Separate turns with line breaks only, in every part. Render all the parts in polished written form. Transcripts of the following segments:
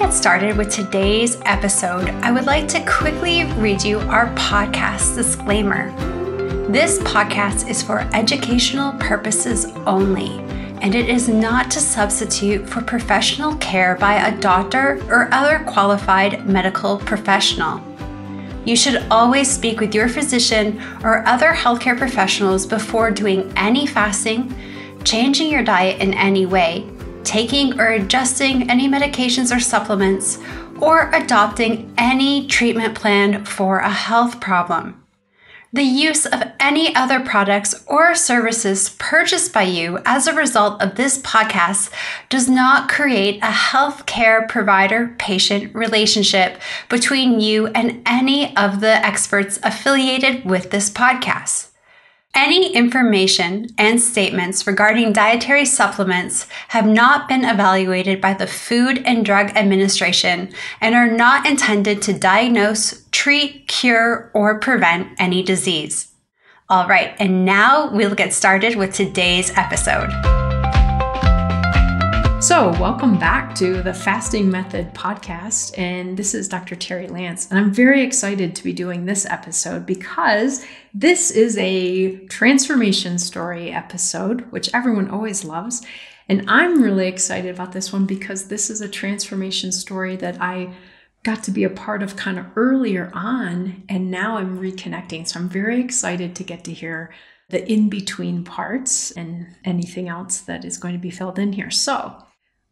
get started with today's episode, I would like to quickly read you our podcast disclaimer. This podcast is for educational purposes only, and it is not to substitute for professional care by a doctor or other qualified medical professional. You should always speak with your physician or other healthcare professionals before doing any fasting, changing your diet in any way, taking or adjusting any medications or supplements, or adopting any treatment plan for a health problem. The use of any other products or services purchased by you as a result of this podcast does not create a healthcare provider-patient relationship between you and any of the experts affiliated with this podcast. Any information and statements regarding dietary supplements have not been evaluated by the Food and Drug Administration and are not intended to diagnose, treat, cure, or prevent any disease. All right, and now we'll get started with today's episode.
So, welcome back to the Fasting Method podcast, and this is Dr. Terri Lance, and I'm very excited to be doing this episode because this is a transformation story episode, which everyone always loves, and I'm really excited about this one because this is a transformation story that I got to be a part of kind of earlier on, and now I'm reconnecting, so I'm very excited to get to hear the in-between parts and anything else that is going to be filled in here. So,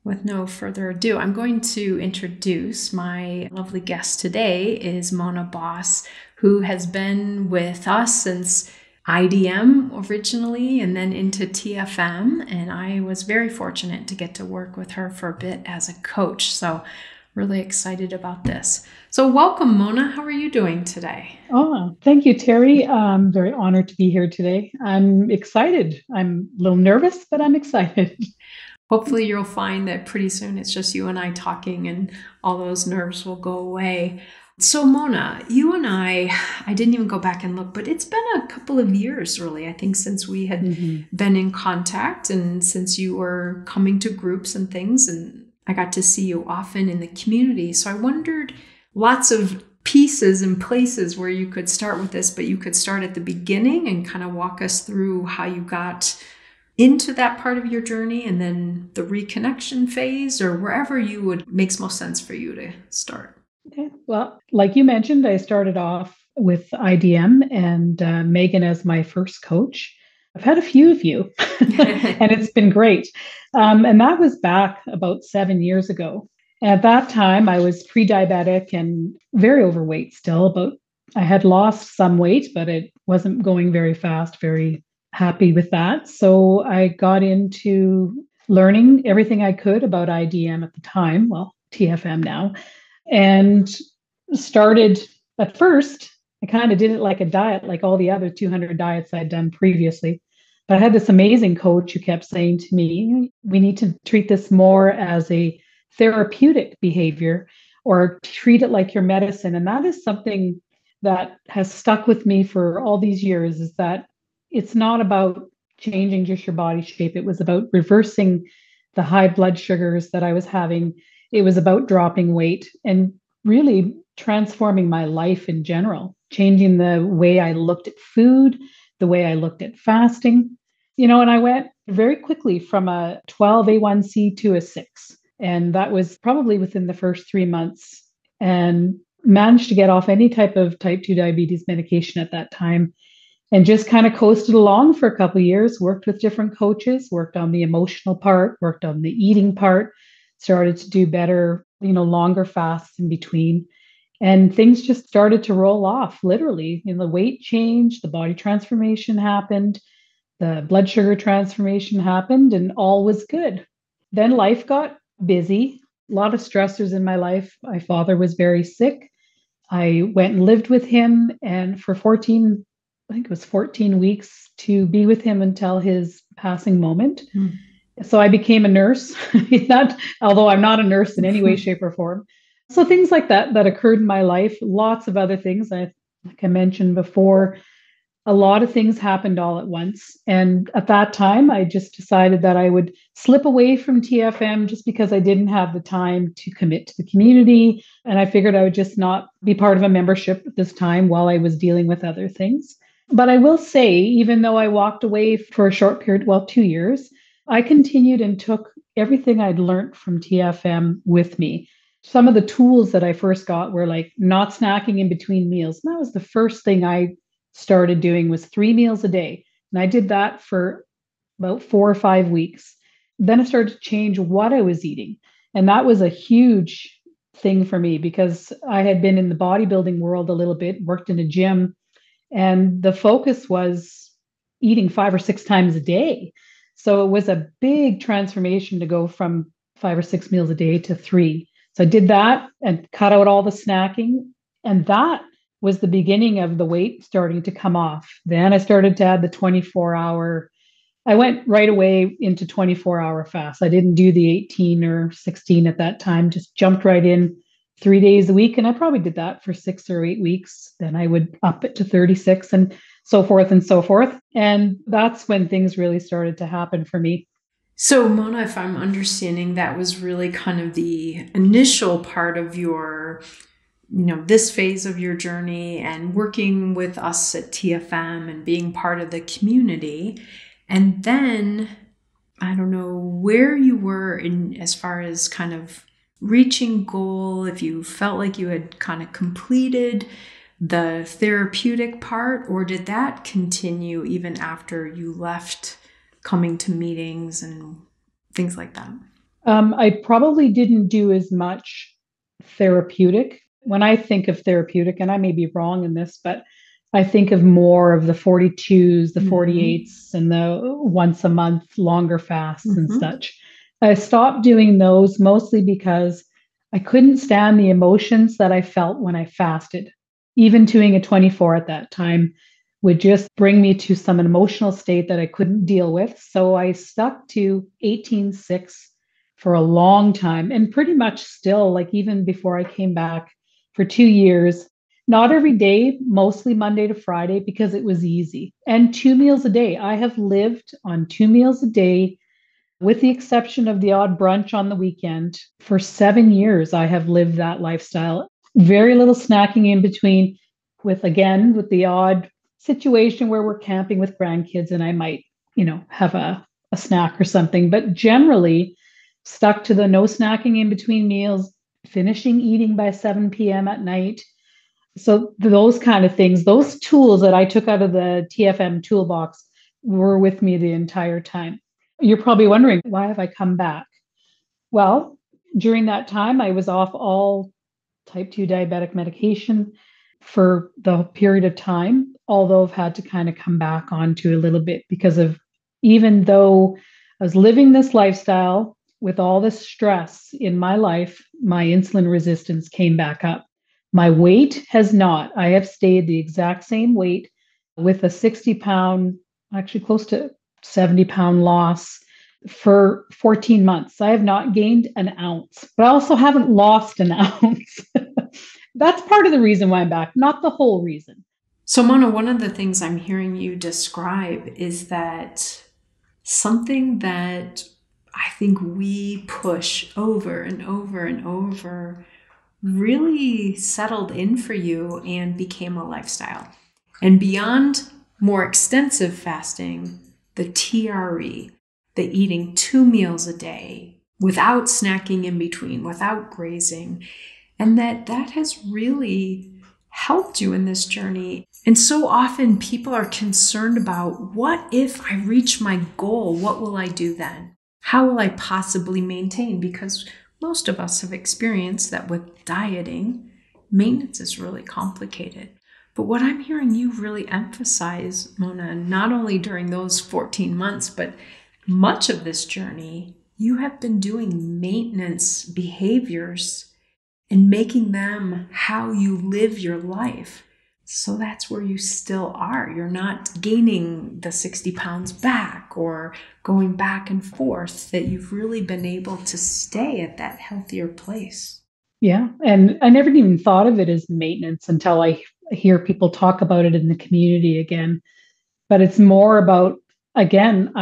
with no further ado, I'm going to introduce my lovely guest today is Mona Boss, who has been with us since IDM originally and then into TFM. And I was very fortunate to get to work with her for a bit as a coach. So really excited about this. So welcome, Mona. How are you doing today?
Oh, thank you, Terri. I'm very honored to be here today. I'm excited. I'm a little nervous, but I'm excited.
Hopefully you'll find that pretty soon it's just you and I talking and all those nerves will go away. So Mona, you and I didn't even go back and look, but it's been a couple of years really, I think, since we had been in contact and since you were coming to groups and things, and I got to see you often in the community. So I wondered, lots of pieces and places where you could start with this, but you could start at the beginning and kind of walk us through how you got into that part of your journey and then the reconnection phase, or wherever you would makes most sense for you to start.
Okay. Well, like you mentioned, I started off with IDM and Megan as my first coach. I've had a few of you and it's been great. And that was back about 7 years ago. At that time, I was pre-diabetic and very overweight still, but I had lost some weight, but it wasn't going very fast, very happy with that. So I got into learning everything I could about IDM at the time, well, TFM now, and started at first, I kind of did it like a diet, like all the other 200 diets I'd done previously. But I had this amazing coach who kept saying to me, we need to treat this more as a therapeutic behavior or treat it like your medicine. And that is something that has stuck with me for all these years, is that it's not about changing just your body shape. It was about reversing the high blood sugars that I was having. It was about dropping weight and really transforming my life in general, changing the way I looked at food, the way I looked at fasting. And I went very quickly from a 12 A1C to a 6. And that was probably within the first 3 months, and managed to get off any type of type 2 diabetes medication at that time. And just kind of coasted along for a couple of years, worked with different coaches, worked on the emotional part, worked on the eating part, started to do better, longer fasts in between. And things just started to roll off, literally. The weight changed, the body transformation happened, the blood sugar transformation happened, and all was good. Then life got busy, a lot of stressors in my life. My father was very sick. I went and lived with him, and for 14 weeks to be with him until his passing moment. So I became a nurse, although I'm not a nurse in any way, shape, or form. So things like that occurred in my life, lots of other things. Like I mentioned before, a lot of things happened all at once. And at that time, I just decided that I would slip away from TFM just because I didn't have the time to commit to the community. And I figured I would just not be part of a membership at this time while I was dealing with other things. But I will say, even though I walked away for a short period, 2 years, I continued and took everything I'd learned from TFM with me. Some of the tools that I first got were like not snacking in between meals. And that was the first thing I started doing, was 3 meals a day. And I did that for about 4 or 5 weeks. Then I started to change what I was eating. And that was a huge thing for me because I had been in the bodybuilding world a little bit, worked in a gym, and the focus was eating 5 or 6 times a day. So it was a big transformation to go from 5 or 6 meals a day to 3. So I did that and cut out all the snacking. And that was the beginning of the weight starting to come off. Then I started to add the 24-hour. I went right away into 24-hour fast. I didn't do the 18 or 16 at that time, just jumped right in 3 days a week. And I probably did that for 6 or 8 weeks. Then I would up it to 36 and so forth and so forth. And that's when things really started to happen for me.
So Mona, if I'm understanding, that was really kind of the initial part of your this phase of your journey and working with us at TFM and being part of the community. And then I don't know where you were in as far as kind of reaching goal, if you felt like you had kind of completed the therapeutic part, or did that continue even after you left coming to meetings and things like that?
I probably didn't do as much therapeutic. When I think of therapeutic, and I may be wrong in this, but I think of more of the 42s, the 48s, and the once a month longer fasts and such. I stopped doing those mostly because I couldn't stand the emotions that I felt when I fasted. Even doing a 24 at that time would just bring me to some emotional state that I couldn't deal with. So I stuck to 18-6 for a long time, and pretty much still, like even before I came back for 2 years, not every day, mostly Monday to Friday, because it was easy. And 2 meals a day. I have lived on 2 meals a day, with the exception of the odd brunch on the weekend. For 7 years, I have lived that lifestyle. Very little snacking in between, with the odd situation where we're camping with grandkids and I might, have a snack or something. But generally, stuck to the no snacking in between meals, finishing eating by 7 p.m. at night. So those kind of things, those tools that I took out of the TFM toolbox were with me the entire time. You're probably wondering, why have I come back? Well, during that time, I was off all type 2 diabetic medication for the period of time, although I've had to kind of come back onto a little bit because of, even though I was living this lifestyle with all this stress in my life, my insulin resistance came back up. My weight has not. I have stayed the exact same weight with a 60-pound, actually close to 70-pound loss for 14 months. I have not gained an ounce, but I also haven't lost an ounce. That's part of the reason why I'm back, not the whole reason.
So Mona, one of the things I'm hearing you describe is that something that I think we push over and over and over really settled in for you and became a lifestyle. And beyond more extensive fasting, the TRE, the eating 2 meals a day without snacking in between, without grazing, and that has really helped you in this journey. And so often people are concerned about, what if I reach my goal? What will I do then? How will I possibly maintain? Because most of us have experienced that with dieting, maintenance is really complicated. But what I'm hearing you really emphasize, Mona, not only during those 14 months, but much of this journey, you have been doing maintenance behaviors and making them how you live your life. So that's where you still are. You're not gaining the 60 pounds back or going back and forth, that you've really been able to stay at that healthier place.
Yeah. And I never even thought of it as maintenance until I hear people talk about it in the community again. But it's more about, again,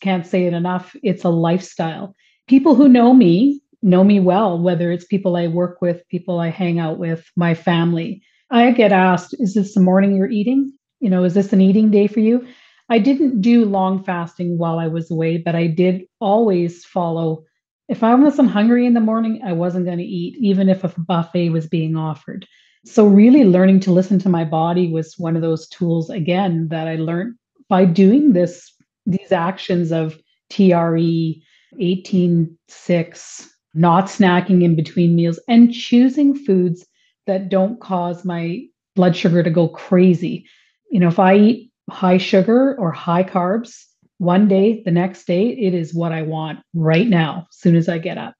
can't say it enough. It's a lifestyle. People who know me well, whether it's people I work with, people I hang out with, my family. I get asked, is this the morning you're eating? Is this an eating day for you? I didn't do long fasting while I was away, but I did always follow. If I wasn't hungry in the morning, I wasn't going to eat, even if a buffet was being offered. So, really learning to listen to my body was one of those tools, again, that I learned by doing these actions of TRE, 18-6, not snacking in between meals, and choosing foods that don't cause my blood sugar to go crazy. If I eat high sugar or high carbs one day, the next day, it is what I want right now, as soon as I get up.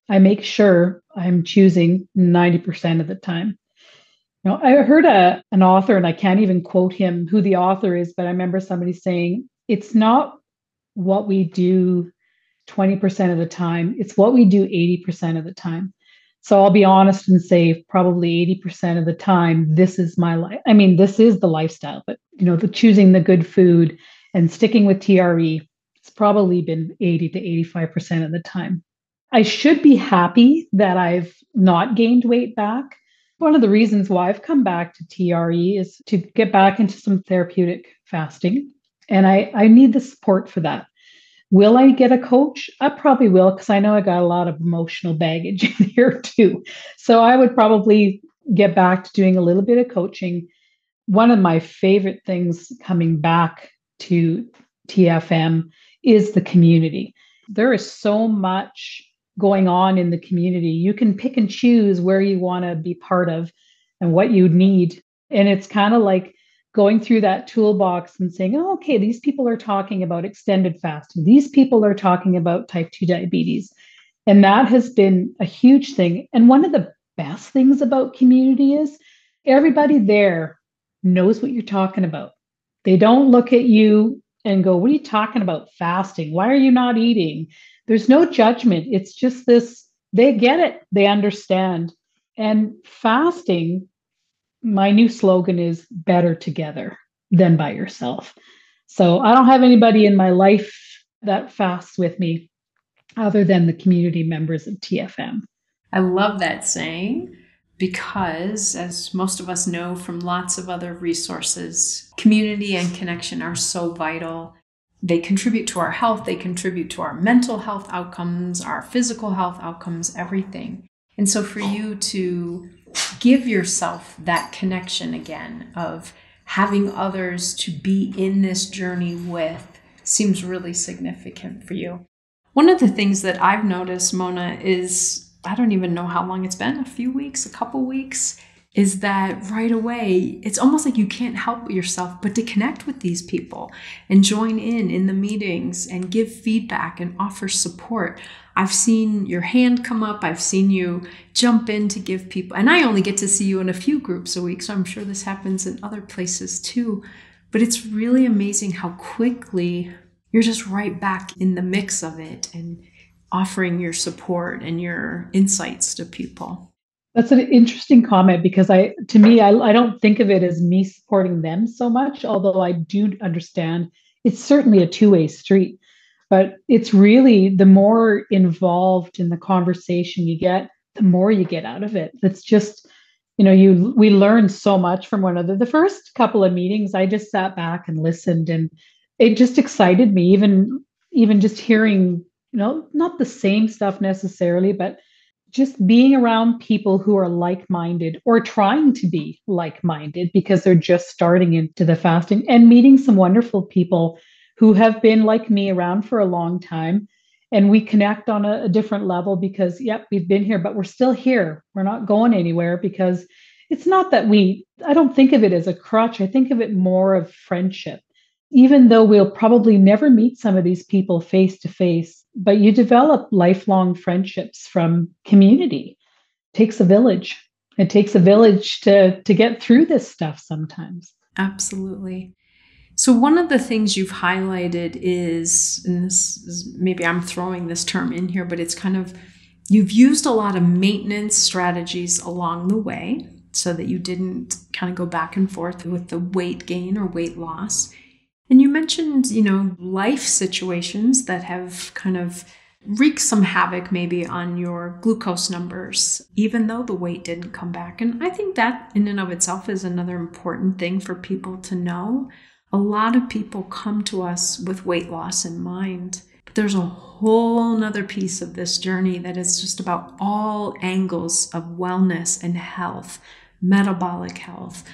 I make sure I'm choosing 90% of the time. I heard an author, and I can't even quote him who the author is, but I remember somebody saying, it's not what we do 20% of the time, it's what we do 80% of the time. So I'll be honest and say probably 80% of the time, this is my life. I mean, this is the lifestyle, but the choosing the good food and sticking with TRE, it's probably been 80 to 85% of the time. I should be happy that I've not gained weight back. One of the reasons why I've come back to TRE is to get back into some therapeutic fasting. And I need the support for that. Will I get a coach? I probably will, because I know I got a lot of emotional baggage in here too. So I would probably get back to doing a little bit of coaching. One of my favorite things coming back to TFM is the community. There is so much going on in the community. You can pick and choose where you want to be part of and what you need. And it's kind of like going through that toolbox and saying, oh, okay, these people are talking about extended fasting. These people are talking about type 2 diabetes. And that has been a huge thing. And one of the best things about community is everybody there knows what you're talking about. They don't look at you and go, what are you talking about? Fasting? Why are you not eating? There's no judgment. It's just this, they get it. They understand. And fasting, my new slogan is better together than by yourself. So I don't have anybody in my life that fasts with me other than the community members of TFM.
I love that saying because, as most of us know from lots of other resources, community and connection are so vital. They contribute to our health, they contribute to our mental health outcomes, our physical health outcomes, everything. And so for you to give yourself that connection again of having others to be in this journey with seems really significant for you. One of the things that I've noticed, Mona, is, I don't even know how long it's been, a few weeks, a couple weeks, is that right away, it's almost like you can't help yourself but to connect with these people and join in the meetings and give feedback and offer support. I've seen your hand come up. I've seen you jump in to give people, and I only get to see you in a few groups a week, so I'm sure this happens in other places too. But it's really amazing how quickly you're just right back in the mix of it and offering your support and your insights to people.
That's an interesting comment because I don't think of it as me supporting them so much, although I do understand it's certainly a two-way street. But it's really the more involved in the conversation you get, the more you get out of it. It's just, we learn so much from one another. The first couple of meetings, I just sat back and listened, and it just excited me, even just hearing, not the same stuff necessarily, but just being around people who are like-minded or trying to be like-minded because they're just starting into the fasting, and meeting some wonderful people who have been like me around for a long time. And we connect on a different level because, yep, we've been here, but we're still here. We're not going anywhere because it's not that I don't think of it as a crutch. I think of it more of friendship. Even though we'll probably never meet some of these people face to face, but you develop lifelong friendships from community. It takes a village. It takes a village to get through this stuff sometimes.
Absolutely. So one of the things you've highlighted is, and this is, maybe I'm throwing this term in here, but it's kind of, you've used a lot of maintenance strategies along the way. so that you didn't kind of go back and forth with the weight gain or weight loss. And you mentioned, life situations that have kind of wreaked some havoc maybe on your glucose numbers, even though the weight didn't come back. And I think that in and of itself is another important thing for people to know. A lot of people come to us with weight loss in mind, but there's a whole nother piece of this journey that is just about all angles of wellness and health, metabolic health,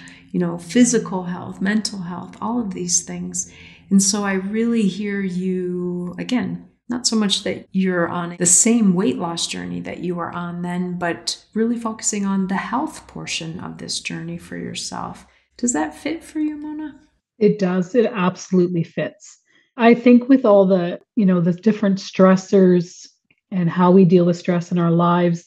physical health, mental health, all of these things. And so I really hear you, again, not so much that you're on the same weight loss journey that you were on then, but really focusing on the health portion of this journey for yourself. Does that fit for you, Mona?
It does. It absolutely fits. I think with all the different stressors and how we deal with stress in our lives,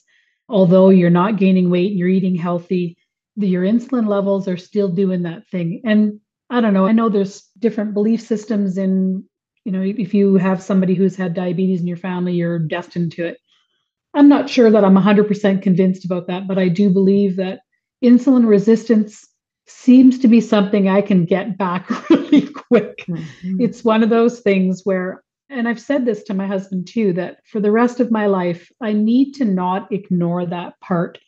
although you're not gaining weight, you're eating healthy, your insulin levels are still doing that thing. And I don't know, I know there's different belief systems in, if you have somebody who's had diabetes in your family, you're destined to it. I'm not sure that I'm 100% convinced about that, but I do believe that insulin resistance seems to be something I can get back really quick. Mm-hmm. It's one of those things where, and I've said this to my husband too, that for the rest of my life, I need to not ignore that part,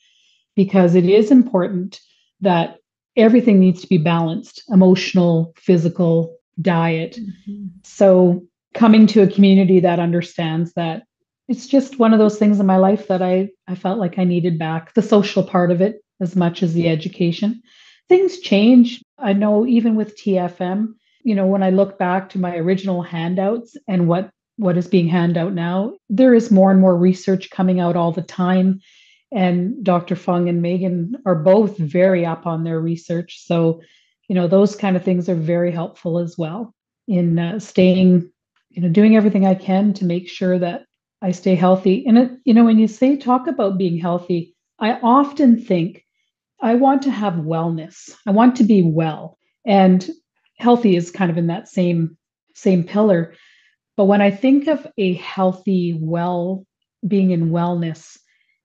because it is important that everything needs to be balanced: emotional, physical, diet. Mm-hmm. So coming to a community that understands that, it's just one of those things in my life that I felt like I needed back, the social part of it as much as the education. Things change. I know even with TFM, when I look back to my original handouts and what is being handed out now, there is more and more research coming out all the time. And Dr. Fung and Megan are both very up on their research. So, those kind of things are very helpful as well in staying, doing everything I can to make sure that I stay healthy. And, when you talk about being healthy, I often think I want to have wellness. I want to be well, and healthy is kind of in that same pillar. But when I think of a healthy, being in wellness,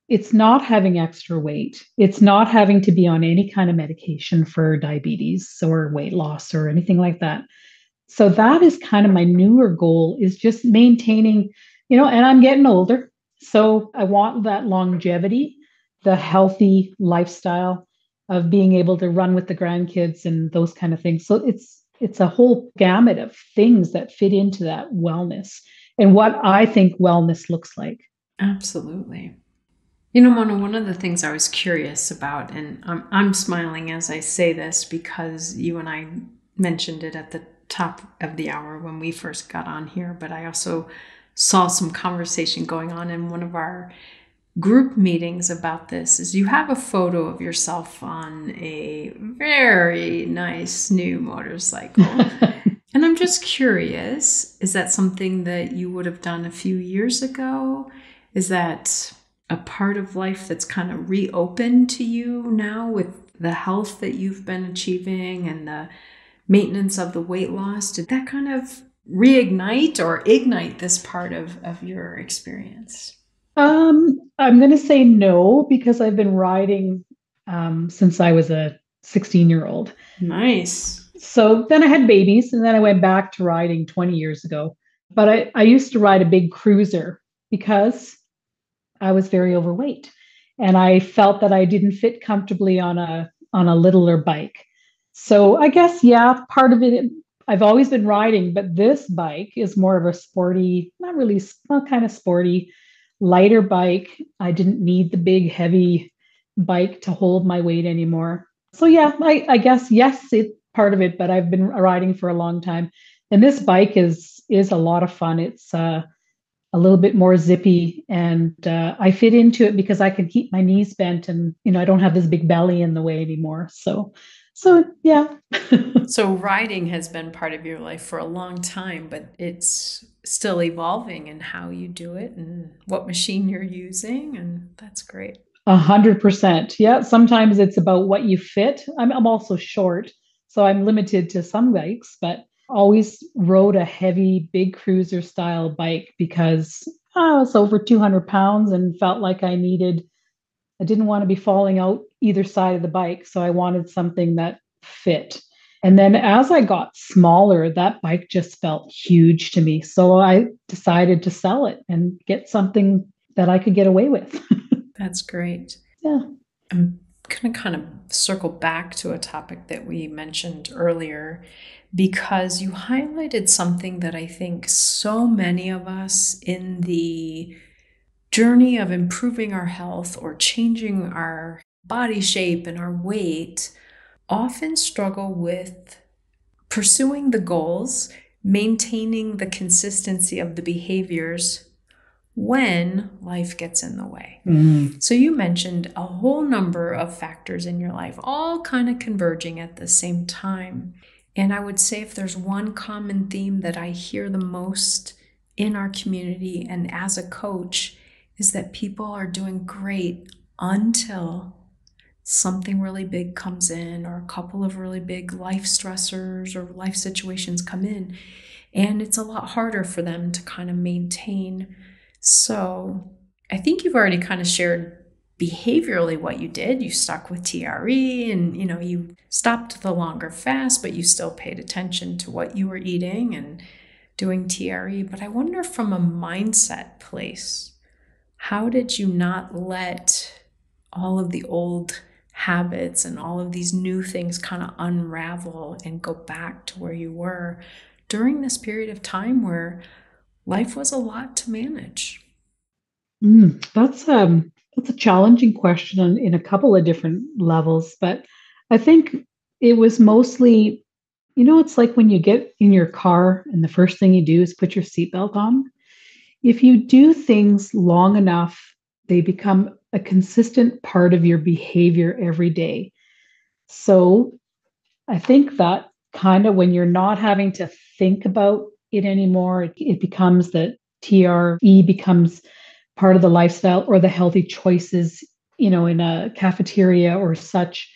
it's not having extra weight. It's not having to be on any kind of medication for diabetes or weight loss or anything like that. So that is kind of my newer goal, is just maintaining, and I'm getting older. So I want that longevity, the healthy lifestyle of being able to run with the grandkids and those kind of things. So it's a whole gamut of things that fit into that wellness and what I think wellness looks like.
Absolutely. Mona, one of the things I was curious about, and I'm smiling as I say this because you and I mentioned it at the top of the hour when we first got on here, but I also saw some conversation going on in one of our group meetings about this, is you have a photo of yourself on a very nice new motorcycle. And I'm just curious, is that something that you would have done a few years ago? Is that a part of life that's kind of reopened to you now with the health that you've been achieving and the maintenance of the weight loss? Did that kind of reignite or ignite this part of your experience?
I'm going to say no, because I've been riding since I was a 16-year-old.
Nice.
So then I had babies, and then I went back to riding 20 years ago. But I used to ride a big cruiser because I was very overweight, and I felt that I didn't fit comfortably on a littler bike. So I guess, yeah, part of it, I've always been riding, but this bike is more of a sporty, kind of sporty, lighter bike. I didn't need the big, heavy bike to hold my weight anymore. So yeah, I guess, yes, it's part of it, but I've been riding for a long time. And this bike is a lot of fun. It's a little bit more zippy, and I fit into it because I can keep my knees bent, and I don't have this big belly in the way anymore. So yeah.
So riding has been part of your life for a long time, but it's still evolving in how you do it and what machine you're using, and that's great.
100%. Yeah. Sometimes it's about what you fit. I'm also short, so I'm limited to some bikes, but always rode a heavy, big cruiser style bike because I was over 200 pounds and felt like I didn't want to be falling out either side of the bike. So I wanted something that fit. And then as I got smaller, that bike just felt huge to me. So I decided to sell it and get something that I could get away with.
That's great.
Yeah.
I'm going to kind of circle back to a topic that we mentioned earlier, because you highlighted something that I think so many of us in the journey of improving our health or changing our body shape and our weight often struggle with pursuing the goals, maintaining the consistency of the behaviors when life gets in the way. So you mentioned a whole number of factors in your life, all kind of converging at the same time. And I would say if there's one common theme that I hear the most in our community and as a coach, is that people are doing great until something really big comes in, or a couple of really big life stressors or life situations come in, and it's a lot harder for them to kind of maintain. So I think you've already kind of shared behaviorally what you did. You stuck with TRE and, you stopped the longer fast, but you still paid attention to what you were eating and doing TRE. But I wonder, from a mindset place, how did you not let all of the old habits and all of these new things kind of unravel and go back to where you were during this period of time where life was a lot to manage?
That's a challenging question in a couple of different levels, but I think it was mostly, it's like when you get in your car and the first thing you do is put your seatbelt on. If you do things long enough, they become a consistent part of your behavior every day. So I think that kind of when you're not having to think about it anymore, it becomes that TRE becomes part of the lifestyle or the healthy choices, in a cafeteria or such.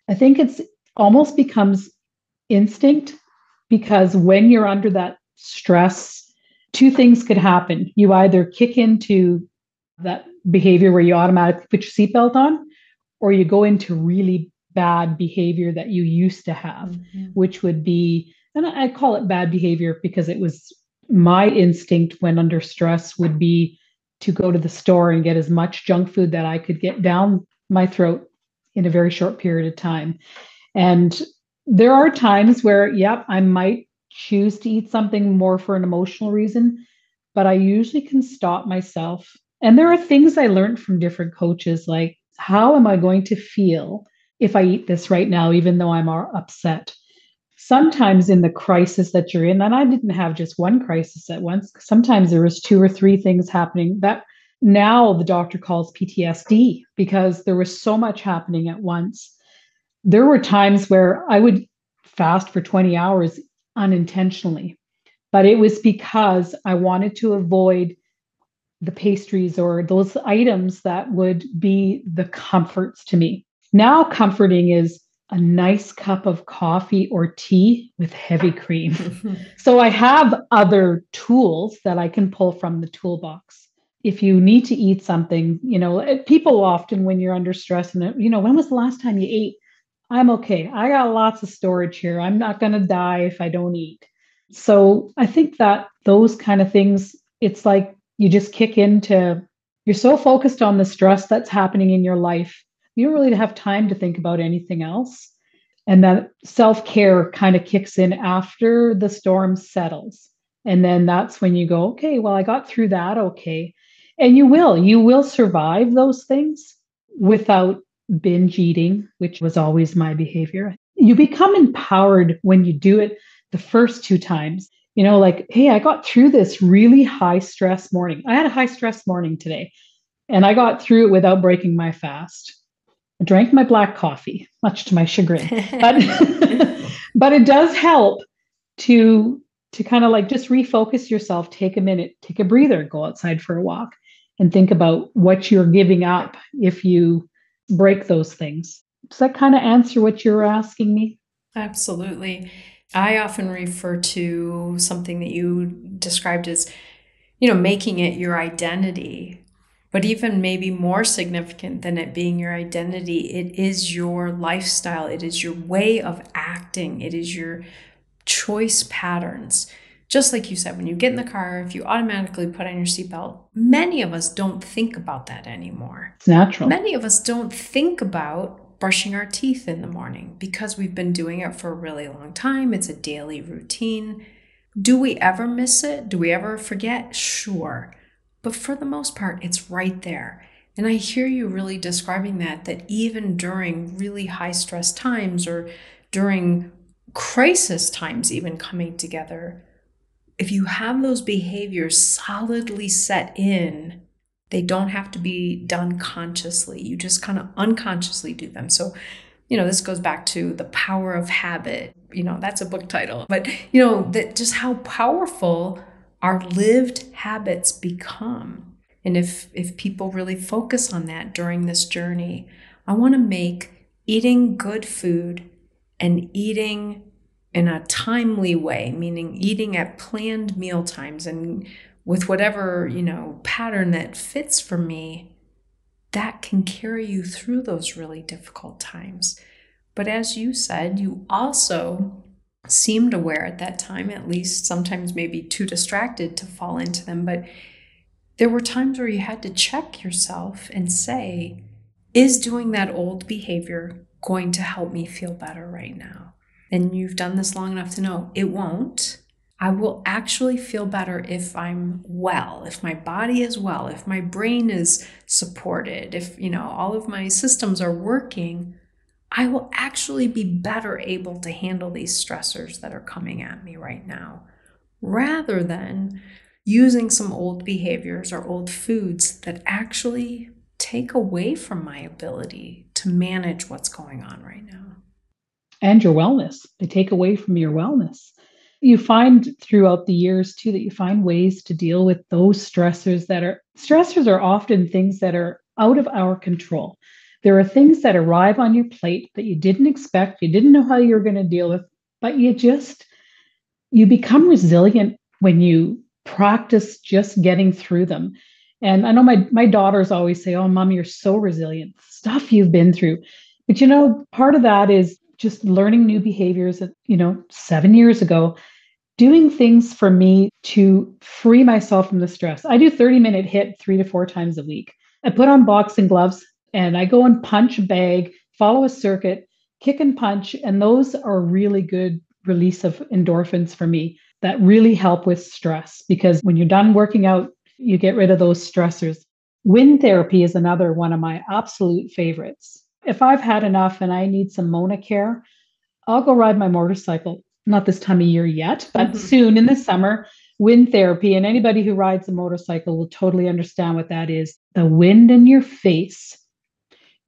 I think it's almost becomes instinct, because when you're under that stress, two things could happen. You either kick into that behavior where you automatically put your seatbelt on, or you go into really bad behavior that you used to have, which would be, and I call it bad behavior because it was my instinct when under stress would be to go to the store and get as much junk food that I could get down my throat in a very short period of time. And there are times where, I might choose to eat something more for an emotional reason, but I usually can stop myself. And there are things I learned from different coaches, like, how am I going to feel if I eat this right now, even though I'm upset? Sometimes in the crisis that you're in, and I didn't have just one crisis at once, sometimes there was two or three things happening that now the doctor calls PTSD, because there was so much happening at once. There were times where I would fast for 20 hours unintentionally, but it was because I wanted to avoid the pastries or those items that would be the comforts to me. Now, comforting is a nice cup of coffee or tea with heavy cream. So I have other tools that I can pull from the toolbox. If you need to eat something, people often, when you're under stress, and, when was the last time you ate? I'm okay. I got lots of storage here. I'm not going to die if I don't eat. So I think that those kind of things, it's like you just kick into, you're so focused on the stress that's happening in your life, you don't really have time to think about anything else. And that self-care kind of kicks in after the storm settles. And then that's when you go, okay, well, I got through that. Okay. And you will survive those things without binge eating, which was always my behavior. You become empowered when you do it the first two times. Like, hey, I got through this really high stress morning. I had a high stress morning today, and I got through it without breaking my fast. I drank my black coffee, much to my chagrin, but it does help to kind of like just refocus yourself, take a minute, take a breather, go outside for a walk, and think about what you're giving up if you break those things. Does that kind of answer what you're asking me?
Absolutely. I often refer to something that you described as, making it your identity But even maybe more significant than it being your identity, it is your lifestyle. It is your way of acting. It is your choice patterns. Just like you said, when you get in the car, if you automatically put on your seatbelt, many of us don't think about that anymore.
It's natural.
Many of us don't think about brushing our teeth in the morning because we've been doing it for a really long time. It's a daily routine. Do we ever miss it? Do we ever forget? Sure. But for the most part, it's right there. And I hear you really describing that even during really high stress times or during crisis times, even coming together, if you have those behaviors solidly set in, they don't have to be done consciously. You just kind of unconsciously do them. So, this goes back to the power of habit. That's a book title. But, that just how powerful our lived habits become. And if people really focus on that during this journey, I want to make eating good food and eating in a timely way, meaning eating at planned meal times and with whatever, pattern that fits for me, that can carry you through those really difficult times. But as you said, you also seemed aware at that time, at least sometimes maybe too distracted to fall into them, but there were times where you had to check yourself and say, is doing that old behavior going to help me feel better right now? And you've done this long enough to know it won't. I will actually feel better if I'm well, if my body is well, if my brain is supported, if, all of my systems are working. I will actually be better able to handle these stressors that are coming at me right now, rather than using some old behaviors or old foods that actually take away from my ability to manage what's going on right now.
And your wellness. They take away from your wellness. You find throughout the years too that you find ways to deal with those stressors are often things that are out of our control. There are things that arrive on your plate that you didn't expect, you didn't know how you were going to deal with, but you become resilient when you practice just getting through them. And I know my daughters always say, "Oh, Mom, you're so resilient. Stuff you've been through." But part of that is just learning new behaviors. 7 years ago, doing things for me to free myself from the stress. I do 30-minute HIIT 3 to 4 times a week. I put on boxing gloves and I go and punch, bag, follow a circuit, kick and punch. And those are really good release of endorphins for me that really help with stress, because when you're done working out, you get rid of those stressors. Wind therapy is another one of my absolute favorites. If I've had enough and I need some Mona care, I'll go ride my motorcycle. Not this time of year yet, but soon in the summer. Wind therapy, and anybody who rides a motorcycle will totally understand what that is. The wind in your face.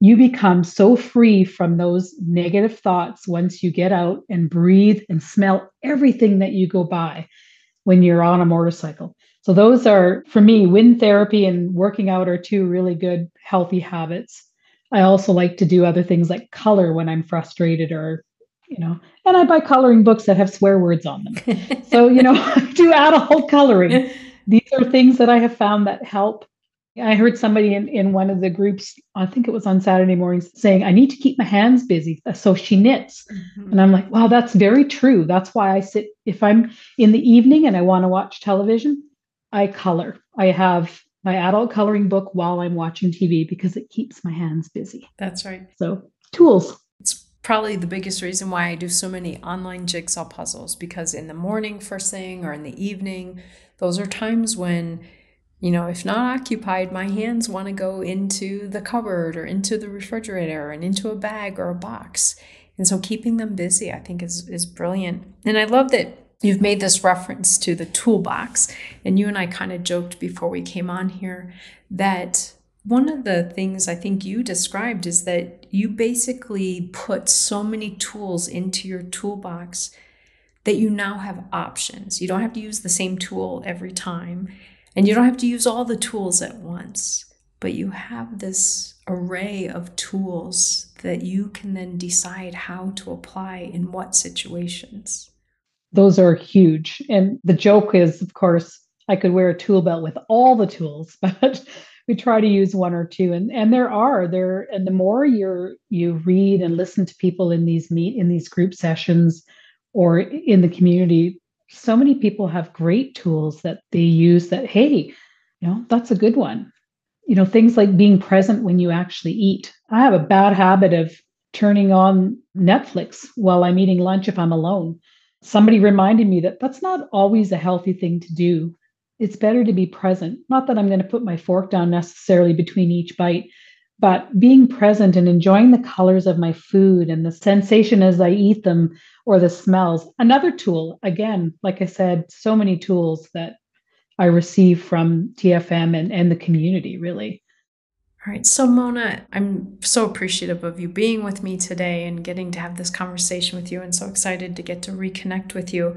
You become so free from those negative thoughts once you get out and breathe and smell everything that you go by when you're on a motorcycle. So those are, for me, wind therapy and working out are two really good, healthy habits. I also like to do other things like color when I'm frustrated or, and I buy coloring books that have swear words on them. So, I do adult coloring. These are things that I have found that help. I heard somebody in one of the groups, I think it was on Saturday mornings, saying, "I need to keep my hands busy." So she knits. And I'm like, wow, that's very true. That's why I sit, if I'm in the evening and I want to watch television, I color. I have my adult coloring book while I'm watching TV because it keeps my hands busy.
That's right.
So tools.
It's probably the biggest reason why I do so many online jigsaw puzzles, because in the morning first thing or in the evening, those are times when, if not occupied, my hands want to go into the cupboard or into the refrigerator and into a bag or a box. And so keeping them busy, I think, is brilliant. And I love that you've made this reference to the toolbox. And you and I kind of joked before we came on here that one of the things I think you described is that you basically put so many tools into your toolbox that you now have options. You don't have to use the same tool every time. And you don't have to use all the tools at once, but you have this array of tools that you can then decide how to apply in what situations.
Those are huge. And the joke is, of course, I could wear a tool belt with all the tools, but we try to use one or two. And and the more you read and listen to people in these group sessions or in the community, so many people have great tools that they use that, hey, that's a good one. Things like being present when you actually eat. I have a bad habit of turning on Netflix while I'm eating lunch if I'm alone. Somebody reminded me that that's not always a healthy thing to do. It's better to be present. Not that I'm going to put my fork down necessarily between each bite, but being present and enjoying the colors of my food and the sensation as I eat them or the smells. Another tool, again, like I said, so many tools that I receive from TFM and the community, really.
All right. So, Mona, I'm so appreciative of you being with me today and getting to have this conversation with you, and so excited to get to reconnect with you.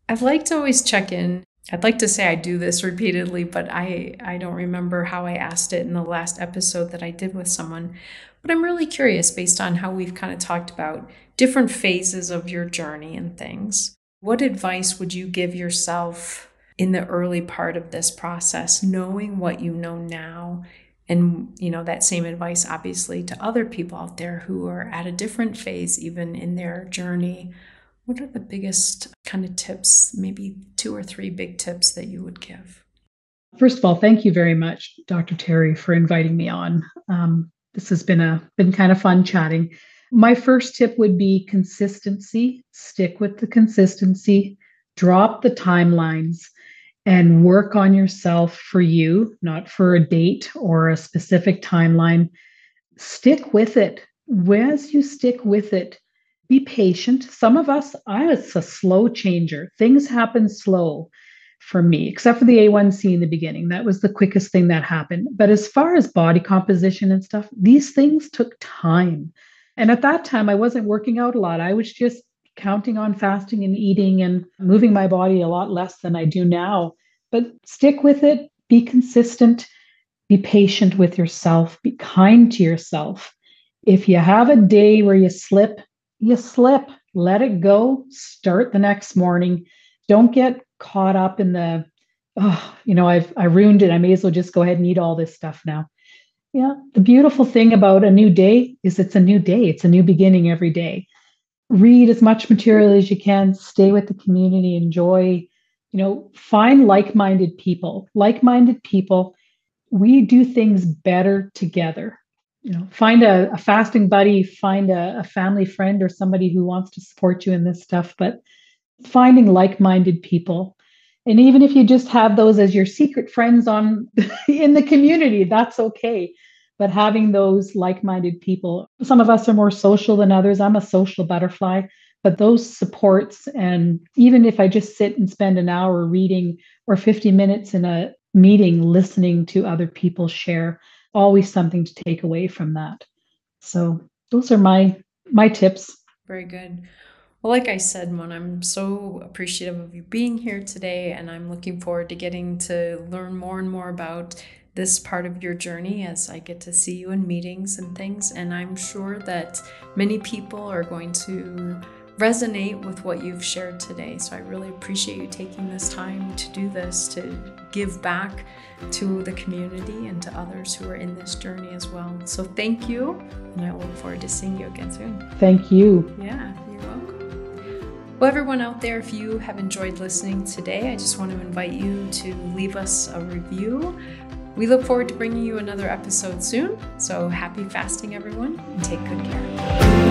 I'd like to always check in. I'd like to say I do this repeatedly, but I don't remember how I asked it in the last episode that I did with someone. But I'm really curious, based on how we've kind of talked about different phases of your journey and things. What advice would you give yourself in the early part of this process, knowing what you know now? And, that same advice, obviously, to other people out there who are at a different phase, even in their journey. What are the biggest kind of tips, maybe 2 or 3 big tips that you would give?
First of all, thank you very much, Dr. Terri, for inviting me on. This has been kind of fun chatting. My first tip would be consistency. Stick with the consistency. Drop the timelines and work on yourself for you, not for a date or a specific timeline. Stick with it. As you stick with it, be patient. Some of us, it's a slow changer. Things happen slow for me, except for the A1C in the beginning. That was the quickest thing that happened. But as far as body composition and stuff, these things took time. And at that time, I wasn't working out a lot. I was just counting on fasting and eating and moving my body a lot less than I do now. But stick with it, be consistent, be patient with yourself, be kind to yourself. If you have a day where you slip, let it go, start the next morning. Don't get caught up in I ruined it. I may as well just go ahead and eat all this stuff now. Yeah. The beautiful thing about a new day is it's a new day. It's a new beginning every day. Read as much material as you can, stay with the community, enjoy, find like-minded people. Like-minded people, we do things better together. Find a fasting buddy, find a family friend or somebody who wants to support you in this stuff, but finding like-minded people. And even if you just have those as your secret friends in the community, that's okay. But having those like-minded people, some of us are more social than others. I'm a social butterfly, but those supports, and even if I just sit and spend an hour reading or 50 minutes in a meeting listening to other people share, always something to take away from that. So those are my tips.
Very good. Well, like I said, Mona, I'm so appreciative of you being here today, and I'm looking forward to getting to learn more and more about this part of your journey as I get to see you in meetings and things. And I'm sure that many people are going to resonate with what you've shared today. So I really appreciate you taking this time to do this, to give back to the community and to others who are in this journey as well. So thank you, and I look forward to seeing you again soon.
Thank you.
Yeah, you're welcome. Well, everyone out there, if you have enjoyed listening today, I just want to invite you to leave us a review. We look forward to bringing you another episode soon. So happy fasting, everyone, and take good care.